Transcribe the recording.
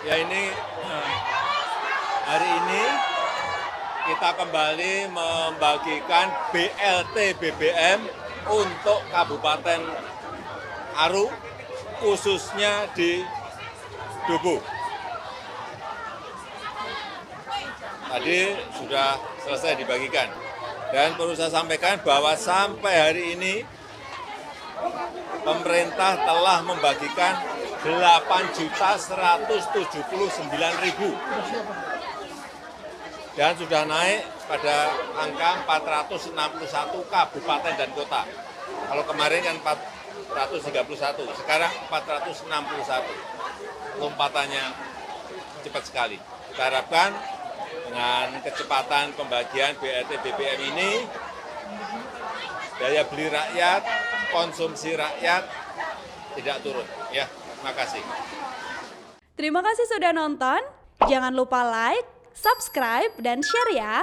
Ya ini hari ini kita kembali membagikan BLT BBM untuk Kabupaten Aru, khususnya di Dubu. Tadi sudah selesai dibagikan. Dan perlu saya sampaikan bahwa sampai hari ini pemerintah telah membagikan 8.179.000 dan sudah naik pada angka 461 kabupaten dan kota. Kalau kemarin kan 431, sekarang 461. Lompatannya cepat sekali. Kita harapkan dengan kecepatan pembagian BLT BBM ini, daya beli rakyat, konsumsi rakyat tidak turun. Ya, terima kasih. Terima kasih sudah nonton. Jangan lupa like, subscribe, dan share ya.